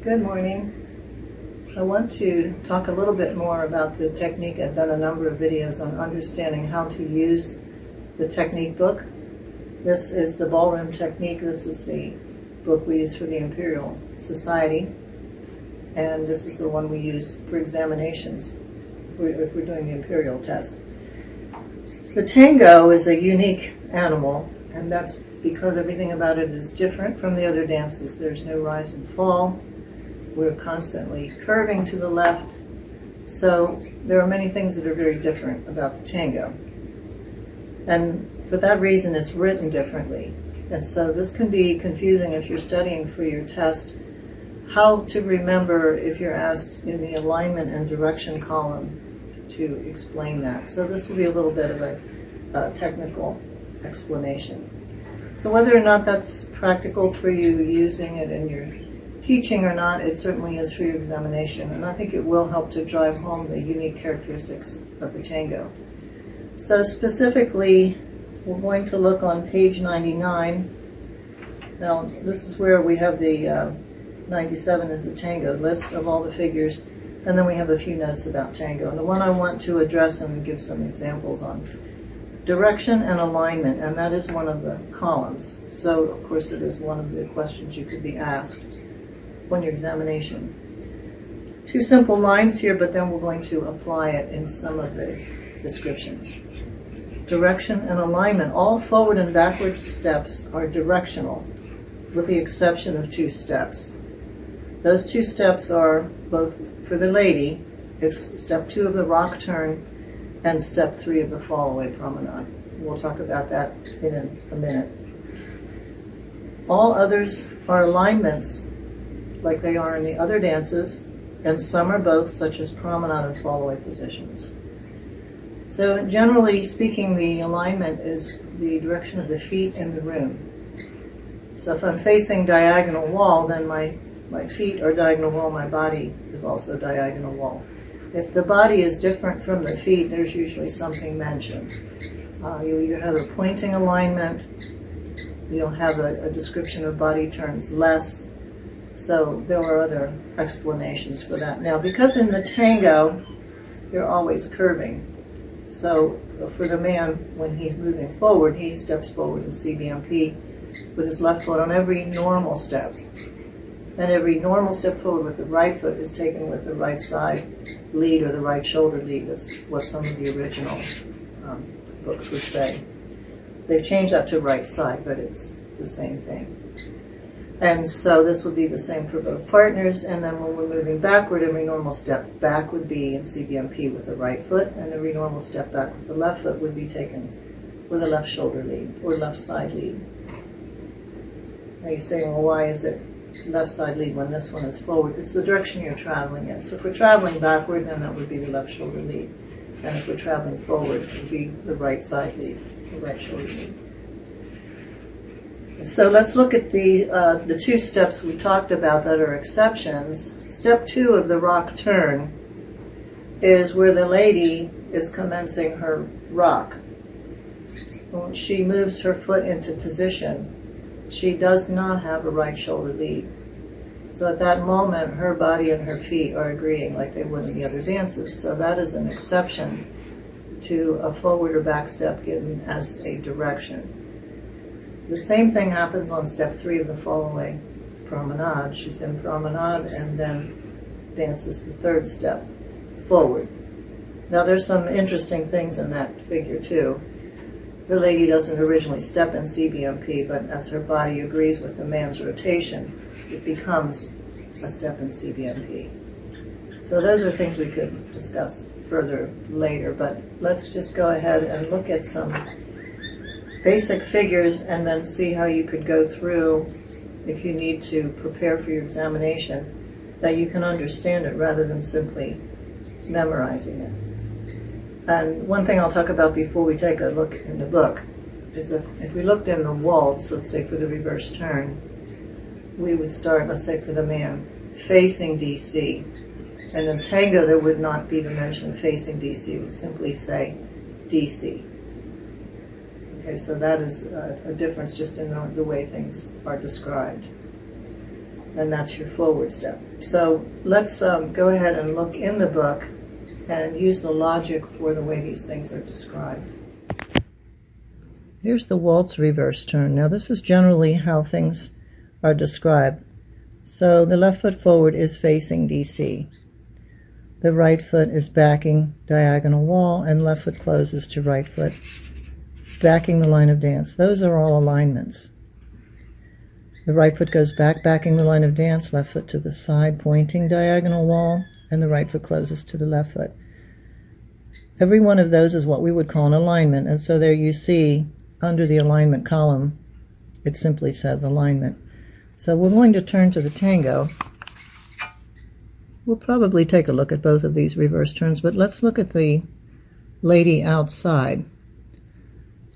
Good morning. I want to talk a little bit more about the technique. I've done a number of videos on understanding how to use the technique book. This is the Ballroom technique. This is the book we use for the Imperial Society. And this is the one we use for examinations if we're doing the Imperial test. The tango is a unique animal, and that's because everything about it is different from the other dances. There's no rise and fall. We're constantly curving to the left. So there are many things that are very different about the tango. And for that reason, it's written differently. And so this can be confusing if you're studying for your test, how to remember if you're asked in the alignment and direction column to explain that. So this will be a little bit of a technical explanation. So whether or not that's practical for you using it in your teaching or not, it certainly is for your examination. And I think it will help to drive home the unique characteristics of the tango. So specifically, we're going to look on page 99. Now, this is where we have the 97 is the tango list of all the figures, and then we have a few notes about tango. And the one I want to address and give some examples on: direction and alignment, and that is one of the columns. So, of course, it is one of the questions you could be asked on your examination. Two simple lines here, but then we're going to apply it in some of the descriptions. Direction and alignment. All forward and backward steps are directional, with the exception of two steps. Those two steps are both, for the lady, it's step 2 of the rock turn and step 3 of the fall away promenade. We'll talk about that in a minute. All others are alignments, like they are in the other dances, and some are both, such as promenade and fall away positions. So generally speaking, the alignment is the direction of the feet in the room. So if I'm facing diagonal wall, then my feet are diagonal wall, my body is also diagonal wall. If the body is different from the feet, there's usually something mentioned. You'll either have a pointing alignment, you'll have a description of body turns less, so there are other explanations for that. Now, because in the tango, you're always curving. So for the man, when he's moving forward, he steps forward in CBMP with his left foot on every normal step. And every normal step forward with the right foot is taken with the right side lead or the right shoulder lead, is what some of the original books would say. They've changed that to right side, but it's the same thing. And so this would be the same for both partners. And then when we're moving backward, every normal step back would be in CBMP with the right foot, and every normal step back with the left foot would be taken with a left shoulder lead or left side lead. Now you're saying, well, why is it left side lead when this one is forward? It's the direction you're traveling in. So if we're traveling backward, then that would be the left shoulder lead. And if we're traveling forward, it would be the right side lead, the right shoulder lead. So let's look at the two steps we talked about that are exceptions. Step 2 of the rock turn is where the lady is commencing her rock. When she moves her foot into position, she does not have a right shoulder lead. So at that moment, her body and her feet are agreeing like they would in the other dances. So that is an exception to a forward or back step given as a direction. The same thing happens on step 3 of the fall away promenade. She's in promenade and then dances the 3rd step forward. Now there's some interesting things in that figure too. The lady doesn't originally step in CBMP, but as her body agrees with the man's rotation, it becomes a step in CBMP. So those are things we could discuss further later, but let's just go ahead and look at some basic figures and then see how you could go through, if you need to prepare for your examination, that you can understand it rather than simply memorizing it. And one thing I'll talk about before we take a look in the book is if we looked in the waltz, let's say for the reverse turn, we would start, let's say for the man, facing DC. And in tango, there would not be the mention of facing DC. It would simply say DC. Okay, so that is a difference just in the way things are described. and that's your forward step. So let's go ahead and look in the book and use the logic for the way these things are described. Here's the waltz reverse turn. Now this is generally how things are described. So the left foot forward is facing DC. The right foot is backing diagonal wall, and left foot closes to right foot, backing the line of dance. Those are all alignments. The right foot goes back, backing the line of dance, left foot to the side, pointing diagonal wall, and the right foot closes to the left foot. Every one of those is what we would call an alignment, and so there you see under the alignment column, it simply says alignment. So we're going to turn to the tango. We'll probably take a look at both of these reverse turns, but let's look at the lady outside.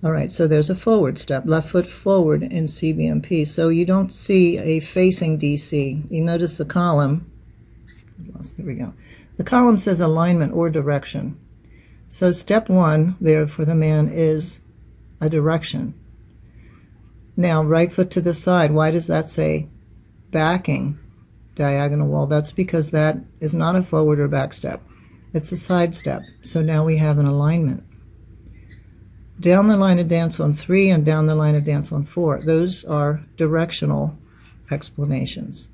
All right, so there's a forward step, left foot forward in CBMP. So you don't see a facing DC. You notice the column. There we go. The column says alignment or direction. So step one there for the man is a direction. Now, right foot to the side. Why does that say backing diagonal wall? That's because that is not a forward or back step. It's a side step. So now we have an alignment. Down the line of dance on 3 and down the line of dance on 4. Those are directional explanations.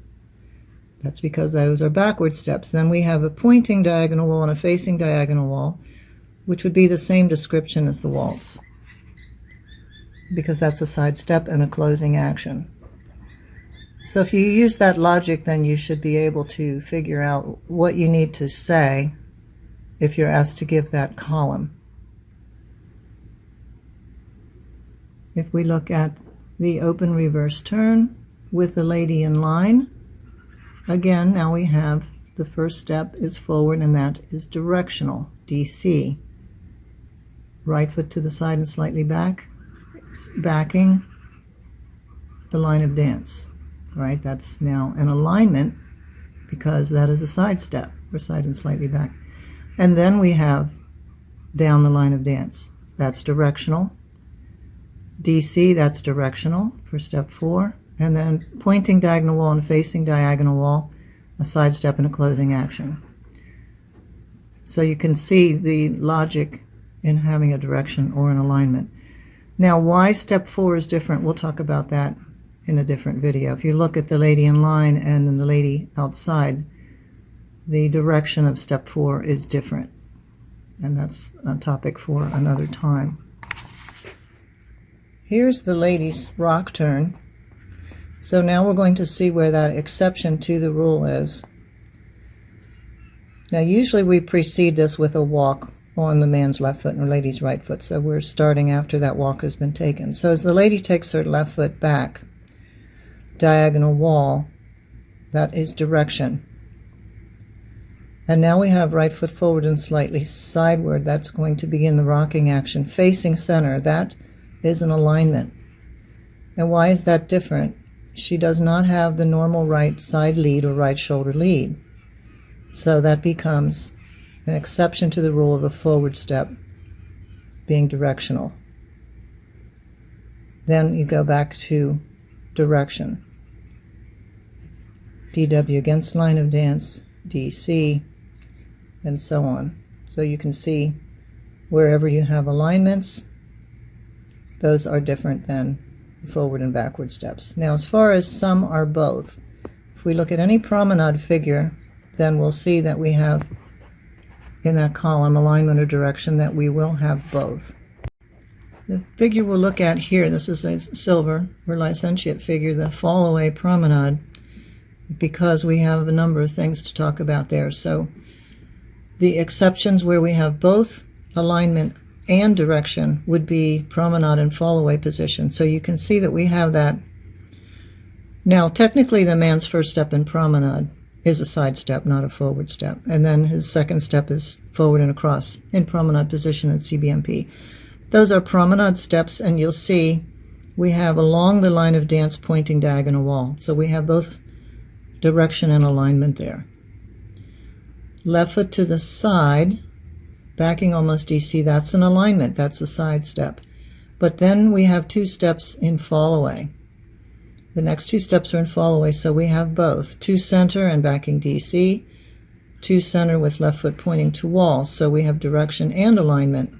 That's because those are backward steps. Then we have a pointing diagonal wall and a facing diagonal wall, which would be the same description as the waltz, because that's a side step and a closing action. So if you use that logic, then you should be able to figure out what you need to say if you're asked to give that column. If we look at the open reverse turn with the lady in line, again, now we have the first step is forward, and that is directional, DC. Right foot to the side and slightly back. It's backing the line of dance, right? That's now an alignment because that is a side step, or side and slightly back. And then we have down the line of dance. That's directional. DC, that's directional for step 4. And then pointing diagonal wall and facing diagonal wall, a side step and a closing action. So you can see the logic in having a direction or an alignment. Now, why step 4 is different, we'll talk about that in a different video. If you look at the lady in line and then the lady outside, the direction of step 4 is different. And that's a topic for another time. Here's the lady's rock turn. So now we're going to see where that exception to the rule is. Now usually we precede this with a walk on the man's left foot and the lady's right foot, so we're starting after that walk has been taken. So as the lady takes her left foot back, diagonal wall, that is direction. And now we have right foot forward and slightly sideward. That's going to begin the rocking action. Facing center, that is an alignment. And why is that different? She does not have the normal right side lead or right shoulder lead. So that becomes an exception to the rule of a forward step being directional. Then you go back to direction. DW against line of dance, DC, and so on. So you can see wherever you have alignments, those are different than forward and backward steps. Now, as far as some are both, if we look at any promenade figure, then we'll see that we have in that column alignment or direction that we will have both. The figure we'll look at here, this is a silver or licentiate figure, the fall away promenade, because we have a number of things to talk about there. So the exceptions where we have both alignment and direction would be promenade and fall away position. So you can see that we have that. Now technically the man's first step in promenade is a side step, not a forward step, and then his second step is forward and across in promenade position at CBMP. Those are promenade steps, and you'll see we have along the line of dance pointing diagonal wall. So we have both direction and alignment there. Left foot to the side, backing almost DC, that's an alignment, that's a side step. But then we have two steps in fall away. The next two steps are in fall away, so we have both. 2 center and backing DC, 2 center with left foot pointing to wall, so we have direction and alignment,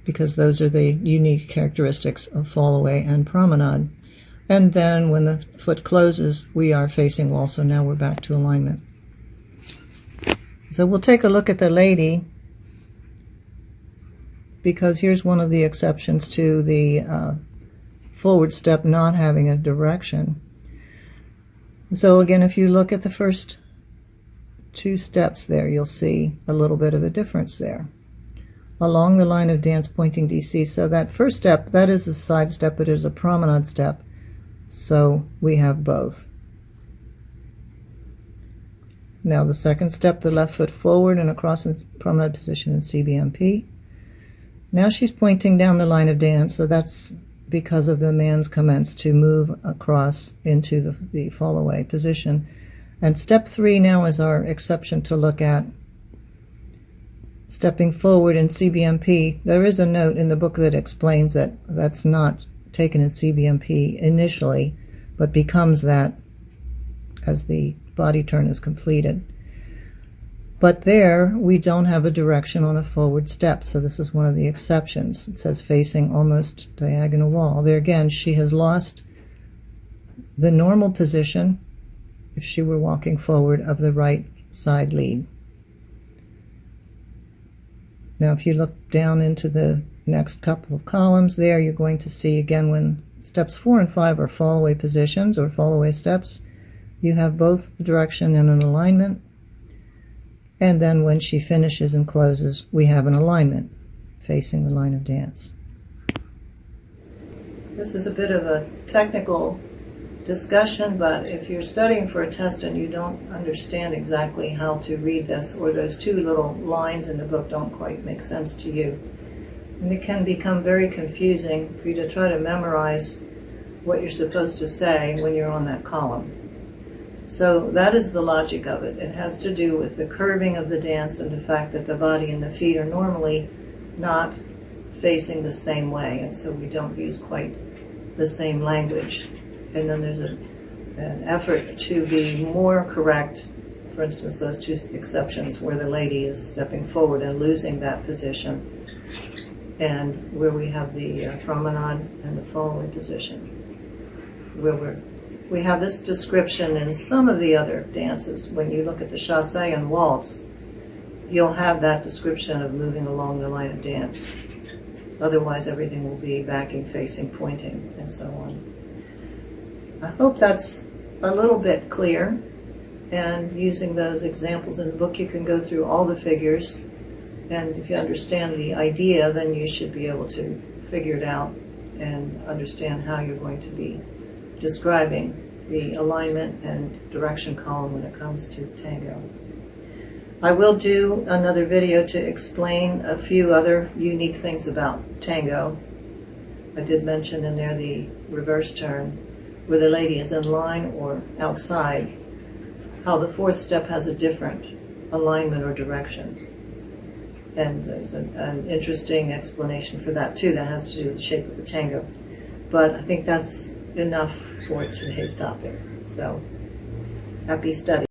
because those are the unique characteristics of fall away and promenade. And then when the foot closes, we are facing wall, so now we're back to alignment. So we'll take a look at the lady, because here's one of the exceptions to the forward step not having a direction. So again, if you look at the first 2 steps there, you'll see a little bit of a difference there. Along the line of dance pointing DC, so that first step, that is a side step, but it is a promenade step, so we have both. Now the second step, the left foot forward and across in promenade position in CBMP. Now she's pointing down the line of dance, so that's because of the man's commence to move across into the fall away position. And step 3 now is our exception to look at. Stepping forward in CBMP, there is a note in the book that explains that that's not taken in CBMP initially, but becomes that as the body turn is completed. But there, we don't have a direction on a forward step, so this is one of the exceptions. It says facing almost diagonal wall. There again, she has lost the normal position, if she were walking forward, of the right side lead. Now if you look down into the next couple of columns there, you're going to see again when steps 4 and 5 are fall away positions or fall away steps, you have both the direction and an alignment. And then when she finishes and closes, we have an alignment facing the line of dance. This is a bit of a technical discussion, but if you're studying for a test and you don't understand exactly how to read this, or those 2 little lines in the book don't quite make sense to you, and it can become very confusing for you to try to memorize what you're supposed to say when you're on that column. So that is the logic of it. It has to do with the curving of the dance and the fact that the body and the feet are normally not facing the same way, and so we don't use quite the same language. And then there's an effort to be more correct. For instance, those 2 exceptions where the lady is stepping forward and losing that position, and where we have the promenade and the fall away position, where we have this description in some of the other dances. When you look at the chasse and waltz, you'll have that description of moving along the line of dance. Otherwise, everything will be backing, facing, pointing, and so on. I hope that's a little bit clear, and using those examples in the book, you can go through all the figures, and if you understand the idea, then you should be able to figure it out and understand how you're going to be describing the alignment and direction column when it comes to tango. I will do another video to explain a few other unique things about tango. I did mention in there the reverse turn, where the lady is in line or outside, how the 4th step has a different alignment or direction. And there's an interesting explanation for that too, that has to do with the shape of the tango. But I think that's enough for today's topic. So, happy study.